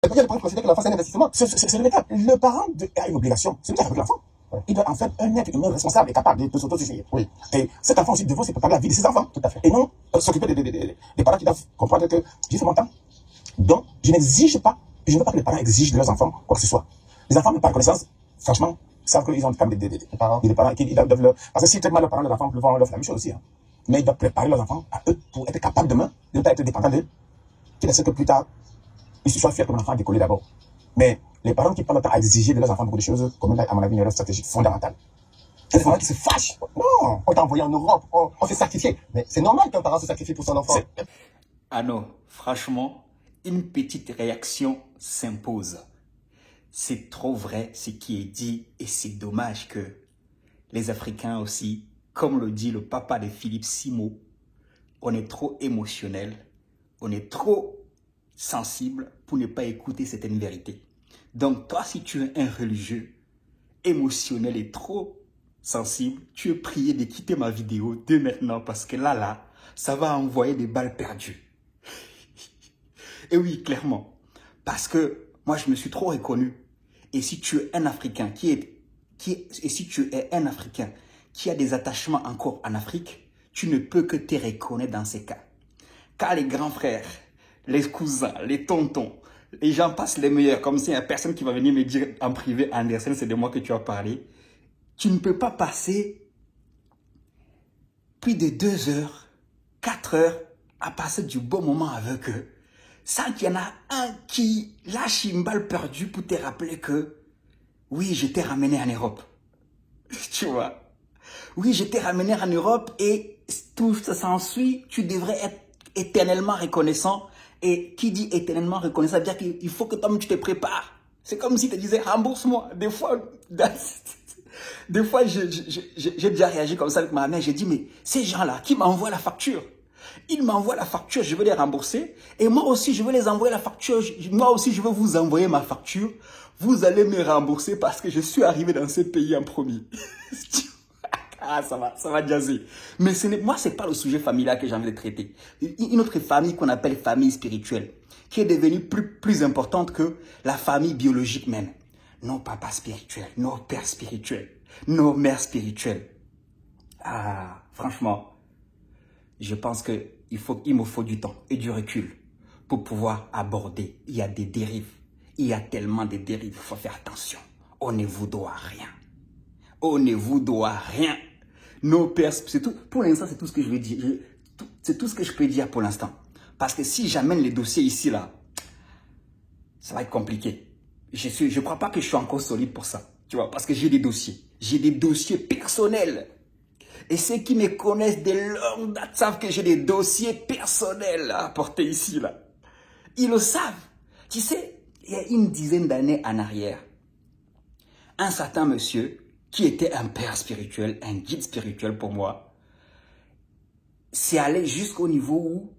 Et puis, il y a le parent qui considère que l'enfant, c'est un investissement. C'est le méthode. Le parent a une obligation. C'est avec l'enfant. Il doit en fait un être humain responsable et capable de s'autosuffire. Oui. Et cet enfant aussi devrait se préparer la vie de ses enfants. Tout à fait. Et non s'occuper des parents qui doivent comprendre que j'ai fait mon temps. Donc, je n'exige pas, je ne veux pas que les parents exigent de leurs enfants quoi que ce soit. Les enfants, par connaissance, franchement, savent qu'ils ont quand même des parents qui doivent leur... Parce que s'ils traitent mal leurs parents, leurs enfants vont leur faire la même chose aussi. Hein. Mais ils doivent préparer leurs enfants à eux pour être capables demain de ne pas être dépendants d'eux. Qui laisse que plus tard, ils se soient fiers que mon enfant a décollé d'abord. Mais les parents qui prennent le temps à exiger de leurs enfants beaucoup de choses, comme à mon avis, une erreur stratégique fondamentale. C'est des parents qui se fâchent. Non, on t'a envoyé en Europe, on s'est sacrifié. Mais c'est normal qu'un parent se sacrifie pour son enfant. Ah non, franchement, une petite réaction s'impose. C'est trop vrai ce qui est dit et c'est dommage que les Africains aussi, comme le dit le papa de Philippe Simo, on est trop émotionnel, on est trop sensible pour ne pas écouter certaines vérités. Donc toi, si tu es un religieux émotionnel et trop sensible, tu es prié de quitter ma vidéo dès maintenant parce que là, ça va envoyer des balles perdues. Et oui, clairement, parce que moi, je me suis trop reconnu. Et si tu es un Africain si tu es un Africain qui a des attachements encore en Afrique, tu ne peux que te reconnaître dans ces cas. Car les grands frères, les cousins, les tontons, les gens passent les meilleurs, comme s'il n'y a personne qui va venir me dire en privé, Anderson, c'est de moi que tu as parlé. Tu ne peux pas passer plus de 2 heures, 4 heures à passer du bon moment avec eux, sans qu'il y en a un qui lâche une balle perdue pour te rappeler que oui, je t'ai ramené en Europe. Tu vois? Oui, je t'ai ramené en Europe et tout ça s'ensuit, tu devrais être éternellement reconnaissant. Et qui dit éternellement reconnaissant, veut dire qu'il faut que toi tu te prépares. C'est comme si tu disais rembourse-moi. Des fois, j'ai déjà réagi comme ça avec ma mère. J'ai dit, mais ces gens-là qui m'envoient la facture, ils m'envoient la facture, je veux les rembourser. Et moi aussi, je veux les envoyer la facture. Moi aussi, je veux vous envoyer ma facture. Vous allez me rembourser parce que je suis arrivé dans ce pays en premier. Ah, ça va jazzer. Mais moi, ce n'est pas le sujet familial que j'ai envie de traiter. Une autre famille qu'on appelle famille spirituelle, qui est devenue plus importante que la famille biologique même. Nos papas spirituels, nos pères spirituels, nos mères spirituelles. Ah, franchement, je pense qu'il me faut du temps et du recul pour pouvoir aborder. Il y a des dérives. Il y a tellement de dérives. Il faut faire attention. On ne vous doit rien. On ne vous doit rien. Nos pères, c'est tout. Pour l'instant, c'est tout ce que je vais dire. C'est tout ce que je peux dire pour l'instant. Parce que si j'amène les dossiers ici, là, ça va être compliqué. Je ne crois pas que je suis encore solide pour ça. Tu vois, parce que j'ai des dossiers. J'ai des dossiers personnels. Et ceux qui me connaissent de longue date savent que j'ai des dossiers personnels à apporter ici, là. Ils le savent. Tu sais, il y a une dizaine d'années en arrière, un certain monsieur qui était un père spirituel, un guide spirituel pour moi, c'est allé jusqu'au niveau où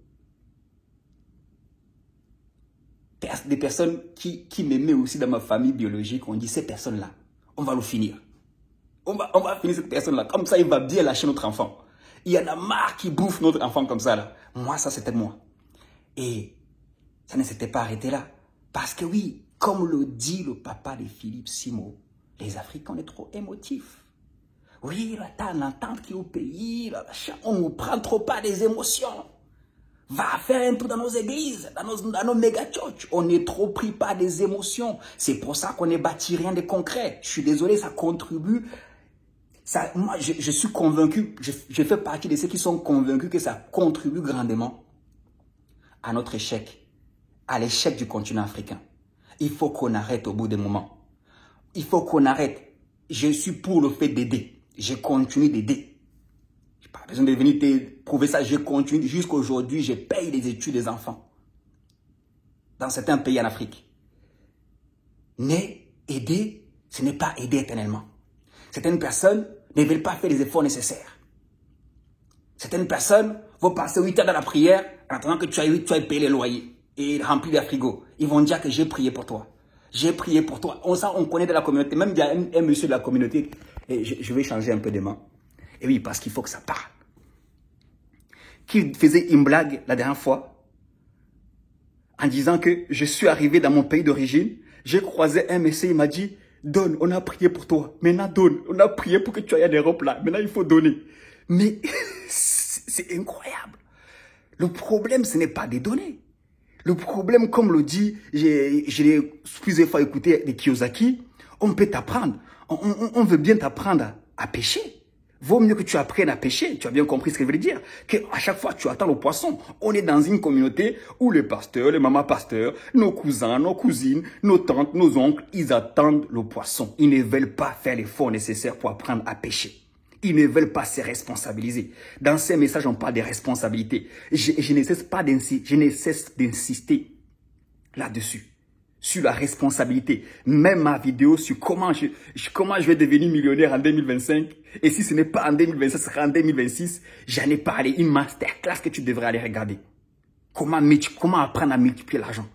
des personnes qui m'aimaient aussi dans ma famille biologique ont dit, ces personnes-là, on va le finir. On va finir cette personne-là. Comme ça, il va bien lâcher notre enfant. Il y en a marre qui bouffe notre enfant comme ça, là. Moi, ça, c'était moi. Et ça ne s'était pas arrêté là. Parce que oui, comme le dit le papa de Philippe Simo, les Africains, on est trop émotifs. Oui, là, t'as l'entente qui est au pays, là, on ne nous prend trop pas des émotions. Va faire un tour dans nos églises, dans nos méga-churches. On est trop pris par des émotions. C'est pour ça qu'on n'est bâti rien de concret. Je suis désolé, ça contribue. Moi, je suis convaincu, je fais partie de ceux qui sont convaincus que ça contribue grandement à notre échec, à l'échec du continent africain. Il faut qu'on arrête au bout d'un moment. Il faut qu'on arrête. Je suis pour le fait d'aider. Je continue d'aider. Je n'ai pas besoin de venir te prouver ça. Je continue. Jusqu'aujourd'hui, je paye les études des enfants. Dans certains pays en Afrique. Mais aider, ce n'est pas aider éternellement. Certaines personnes ne veulent pas faire les efforts nécessaires. Certaines personnes vont passer 8 heures dans la prière en attendant que tu ailles payer les loyers et remplir les frigos. Ils vont dire que j'ai prié pour toi. J'ai prié pour toi. On connaît de la communauté. Même il y a un monsieur de la communauté. Et je vais changer un peu de main. Et oui, parce qu'il faut que ça parle. Qui faisait une blague la dernière fois en disant que je suis arrivé dans mon pays d'origine, j'ai croisé un monsieur, il m'a dit, donne, on a prié pour toi. Maintenant, donne, on a prié pour que tu ailles en Europe là. Maintenant, il faut donner. Mais c'est incroyable. Le problème, ce n'est pas des données. Le problème, comme le dit, j'ai plusieurs fois écouté de Kiyosaki, on peut t'apprendre. On veut bien t'apprendre à pêcher. Vaut mieux que tu apprennes à pêcher. Tu as bien compris ce que je veux dire. Qu'à chaque fois, tu attends le poisson. On est dans une communauté où les pasteurs, les mamans pasteurs, nos cousins, nos cousines, nos tantes, nos oncles, ils attendent le poisson. Ils ne veulent pas faire l'effort nécessaire pour apprendre à pêcher. Ils ne veulent pas se responsabiliser. Dans ces messages, on parle des responsabilités. Je ne cesse d'insister là-dessus, sur la responsabilité. Même ma vidéo sur comment je vais devenir millionnaire en 2025. Et si ce n'est pas en 2025, ce sera en 2026. J'en ai parlé, une masterclass que tu devrais aller regarder. Comment apprendre à multiplier l'argent.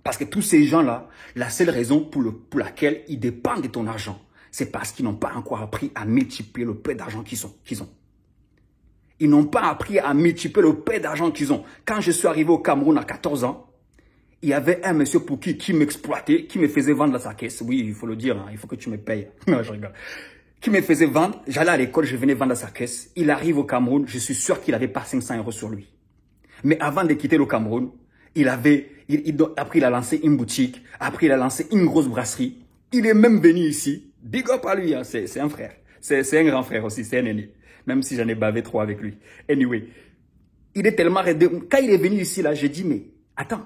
Parce que tous ces gens-là, la seule raison pour laquelle ils dépendent de ton argent, c'est parce qu'ils n'ont pas encore appris à multiplier le peu d'argent qu'ils ont. Ils n'ont pas appris à multiplier le peu d'argent qu'ils ont. Quand je suis arrivé au Cameroun à 14 ans, il y avait un monsieur pour qui m'exploitait, qui me faisait vendre à sa caisse. Oui, il faut le dire, hein, il faut que tu me payes. Non, je rigole. Qui me faisait vendre. J'allais à l'école, je venais vendre à sa caisse. Il arrive au Cameroun, je suis sûr qu'il n'avait pas 500 € sur lui. Mais avant de quitter le Cameroun, après il a lancé une boutique, après il a lancé une grosse brasserie. Il est même venu ici. Big up à lui, hein. C'est un frère. C'est un grand frère aussi, c'est un aîné. Même si j'en ai bavé trop avec lui. Anyway, il est tellement... Quand il est venu ici, là, j'ai dit, mais attends.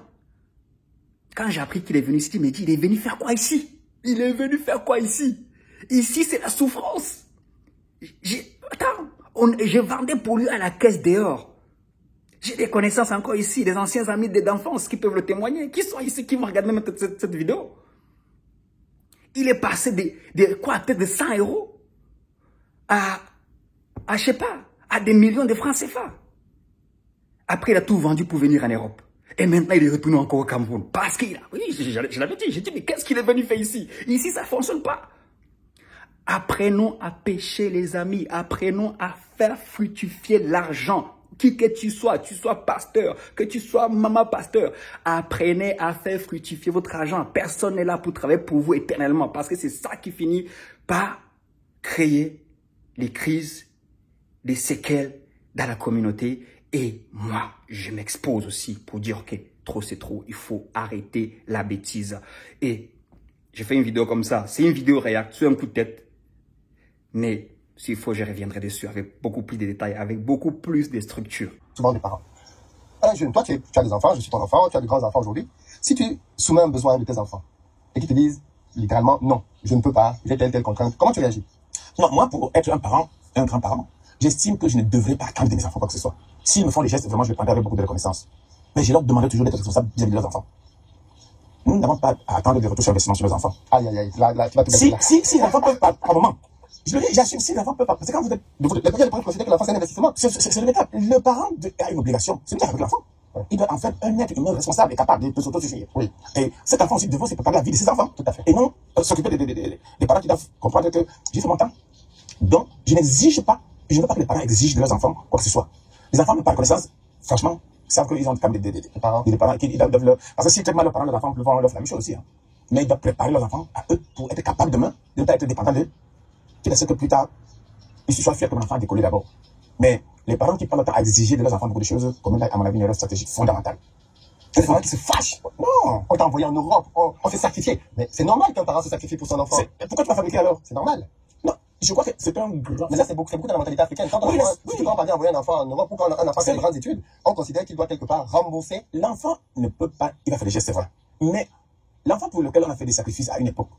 Quand j'ai appris qu'il est venu ici, il m'a dit, il est venu faire quoi ici? Il est venu faire quoi ici? Ici, c'est la souffrance. Je vendais pour lui à la caisse dehors. J'ai des connaissances encore ici, des anciens amis d'enfance qui peuvent le témoigner, qui sont ici, qui vont regarder même cette vidéo. Il est passé peut-être de 100 € à je sais pas, à des millions de francs CFA. Après, il a tout vendu pour venir en Europe. Et maintenant, il est retourné encore au Cameroun. Parce qu'il a... Oui, je l'avais dit. J'ai dit, mais qu'est-ce qu'il est venu faire ici? Ici, ça ne fonctionne pas. Apprenons à pêcher, les amis. Apprenons à faire fructifier l'argent. Qui que tu sois pasteur, que tu sois maman pasteur, apprenez à faire fructifier votre argent. Personne n'est là pour travailler pour vous éternellement. Parce que c'est ça qui finit par créer les crises, les séquelles dans la communauté. Et moi, je m'expose aussi pour dire que trop c'est trop. Il faut arrêter la bêtise. Et j'ai fait une vidéo comme ça. C'est une vidéo réaction, un coup de tête. Mais s'il faut, je reviendrai dessus avec beaucoup plus de détails, avec beaucoup plus de structure. Souvent des parents. Un jeune, toi, tu as des enfants, je suis ton enfant, tu as de grands enfants aujourd'hui. Si tu soumets un besoin de tes enfants et qu'ils te disent littéralement, non, je ne peux pas, j'ai telle contrainte, comment tu réagis? Non, moi, pour être un parent, un grand-parent, j'estime que je ne devrais pas attendre de mes enfants quoi que ce soit. S'ils me font des gestes, vraiment, je les prendrai avec beaucoup de reconnaissance. Mais je leur demanderai toujours d'être responsables vis-à-vis de leurs enfants. Nous n'avons pas à attendre des retours sur investissement sur nos enfants. Aïe, aïe, aïe, là, tu vas te mettre si les enfants peuvent pas, par moment, j'assume, si les enfants peuvent pas, parce que quand vous êtes, la première point de considérer que l'enfant c'est un investissement, c'est le méthode. Le parent a une obligation, c'est avec l'enfant. Il doit en faire un être humain responsable et capable de s'autosuffire. Oui. Et cet enfant aussi devrait se préparer la vie de ses enfants. Tout à fait. Et non s'occuper des parents qui doivent comprendre que j'ai fait mon temps. Donc, je n'exige pas, je ne veux pas que les parents exigent de leurs enfants quoi que ce soit. Les enfants, par connaissance, franchement, savent qu'ils ont quand même des parents qui doivent leur... Parce que si traitement leurs parents, leurs enfants vont leur faire la même chose aussi. Hein. Mais ils doivent préparer leurs enfants à eux pour être capables demain de ne pas être dépendants d'eux. Qu'il est ce que plus tard, ils se soient fiers que mon enfant a décollé d'abord. Mais les parents qui prennent le temps à exiger de leurs enfants beaucoup de choses, comme à mon avis, une erreur stratégique fondamentale. C'est des parents qui se fâchent. Non, on t'a envoyé en Europe, on s'est sacrifié. Mais c'est normal qu'un parent se sacrifie pour son enfant. Pourquoi tu vas fabriquer alors? C'est normal. Non, je crois que c'est un grand... Mais ça, c'est beaucoup dans la mentalité africaine. Quand on parle d'envoyer un enfant en Europe, pour qu'un enfant fait de grandes études, on considère qu'il doit quelque part rembourser. L'enfant ne peut pas, il va faire des gestes, c'est vrai. Mais l'enfant pour lequel on a fait des sacrifices à une époque,